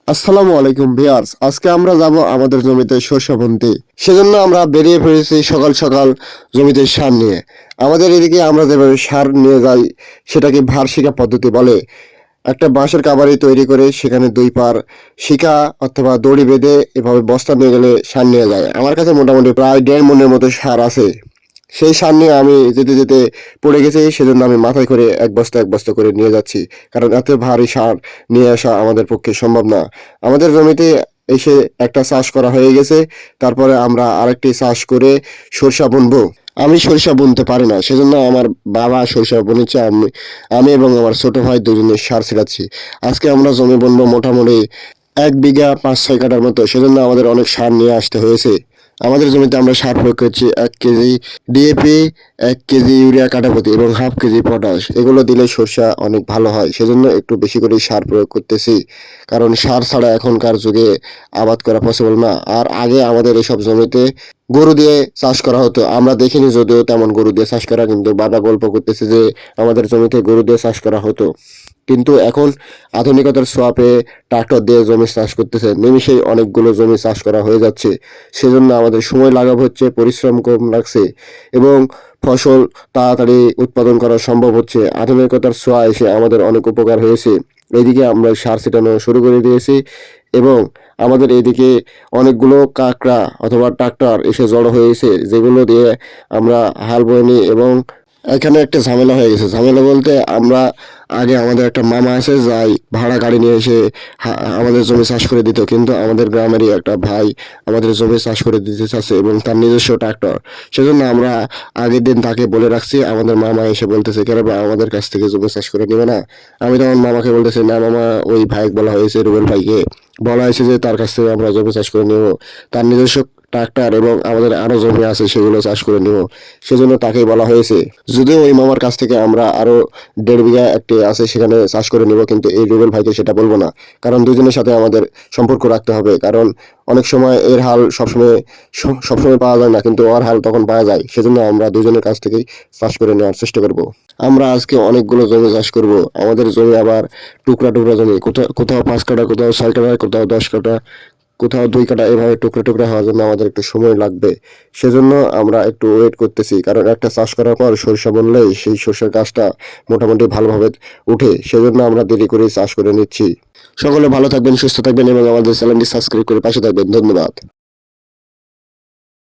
আসসালামু আলাইকুম ভিউয়ার্স, আজকে আমরা যাব আমাদের জমিতে সরষে বুনতে। সেজন্য আমরা বেরিয়ে পড়েছি সকাল সকাল জমিতে সার নিয়ে। আমাদের এদিকে আমরা যেভাবে সার নিয়ে যাই সেটাকে ভার শিকা পদ্ধতি বলে। একটা বাঁশের কাবারি তৈরি করে সেখানে দুই পার শিকা অথবা দড়ি বেঁধে এভাবে বস্তা নিয়ে গেলে সার নিয়ে যায়। আমার কাছে মোটামুটি প্রায় 1.5 মনের মতো সার আছে। সেই সার নিয়ে আমি যেতে যেতে পড়ে গেছি, সেজন্য আমি মাথায় করে এক বস্তা করে নিয়ে যাচ্ছি, কারণ এত ভারী সার নিয়ে আসা আমাদের পক্ষে সম্ভব না। আমাদের জমিতে এসে একটা চাষ করা হয়ে গেছে, তারপরে আমরা আরেকটি চাষ করে সরষা বুনবো। আমি সরিষা বুনতে পারি না, সেজন্য আমার বাবা সরিষা বুনেছে। আমি এবং আমার ছোট ভাই দুজনে সার ছিটাচ্ছি। আজকে আমরা জমি বুনবো মোটামুটি 1 বিঘা 5-6 কাঠার মতো, সেজন্য আমাদের অনেক সার নিয়ে আসতে হয়েছে। আমাদের জমিতে আমরা সার প্রয়োগ করছি 1 কেজি ডিএপি, 1 কেজি ইউরিয়া কাঠাপ্রতি এবং হাফ কেজি পটাশ। এগুলো দিলে সরষা অনেক ভালো হয়, সেজন্য একটু বেশি করে সার প্রয়োগ করতেছি, কারণ সার ছাড়া এখনকার যুগে আবাদ করা পসিবল না। আর আগে আমাদের এসব জমিতে গরু দিয়ে চাষ করা হতো। আমরা দেখিনি যদিও তেমন গরু দিয়ে চাষ করা, কিন্তু বাবা গল্প করতেছে যে আমাদের জমিতে গরু দিয়ে চাষ করা হতো। কিন্তু এখন আধুনিকতার ছোঁয়াপে ট্রাক্টর দিয়ে জমি চাষ করতেছে, নিমিষেই অনেকগুলো জমি চাষ করা হয়ে যাচ্ছে। সেজন্য আমাদের সময় লাঘব হচ্ছে, পরিশ্রম কম লাগছে এবং ফসল তাড়াতাড়ি উৎপাদন করা সম্ভব হচ্ছে। আধুনিকতার ছোঁয়া এসে আমাদের অনেক উপকার হয়েছে। এইদিকে আমরা সার ছিটানো শুরু করে দিয়েছি এবং আমাদের এইদিকে অনেকগুলো কাঁকড়া অথবা ট্রাক্টর এসে জড়ো হয়েছে, যেগুলো দিয়ে আমরা হাল বয়ে নিই। এবং এখানে একটা ঝামেলা হয়ে গেছে। ঝামেলা বলতে, আমরা আগে আমাদের একটা মামা আছে যাই ভাড়া গাড়ি নিয়ে এসে আমাদের জমি চাষ করে দিত, কিন্তু আমাদের গ্রামেরই একটা ভাই আমাদের জমি চাষ করে দিতে চাচ্ছে এবং তার নিজস্ব ট্রাক্টর। সেজন্য আমরা আগের দিন তাকে বলে রাখছি। আমাদের মামা এসে বলতেছে, কেন ভাই আমাদের কাছ থেকে জমি চাষ করে নেবে না? আমি তখন মামাকে বলতেছি, না মামা, ওই ভাই বলা হয়েছে, রুবেল ভাইকে বলা হয়েছে যে তার কাছ থেকে আমরা জমি চাষ করে নেব। তার নিজস্ব ট্রাক্টর এবং আমাদের আরো জমি আছে, সেগুলো চাষ করে নেব, সেজন্য তাকেই বলা হয়েছে। যদিও ওই মামার কাছ থেকে আমরা আরো 1.5 বিঘা একটি আছে সেখানে চাষ করে নেব, কিন্তু এই রুবেল ভাইকে সেটা বলবো না, কারণ দুজনের সাথে আমাদের সম্পর্ক রাখতে হবে। কারণ অনেক সময় এর হাল সবসময় পাওয়া যায় না, কিন্তু ওর হাল তখন পাওয়া যায়। সেজন্য আমরা দুজনের কাছ থেকেই চাষ করে নেওয়ার চেষ্টা করব। আমরা আজকে অনেকগুলো জমি চাষ করব। আমাদের জমি আবার টুকরা টুকরা জমি, কোথাও কোথাও 5 কাঠা, কোথাও 6 কাঠা, কোথাও 10 কাঠা, কোথাও 2 কাঠা, এভাবে টুকরা টুকরা হওয়ার জন্য আমাদের একটু সময় লাগবে। সেজন্য আমরা একটু ওয়েট করতেছি, কারণ একটা চাষ করার পর সরিষা বললেই সেই সরষের গাছটা মোটামুটি ভালোভাবে উঠে। সেজন্য আমরা দেরি করে চাষ করে নিচ্ছি। সকলে ভালো থাকবেন, সুস্থ থাকবেন এবং আমাদের চ্যানেলটি সাবস্ক্রাইব করে পাশে থাকবেন। ধন্যবাদ।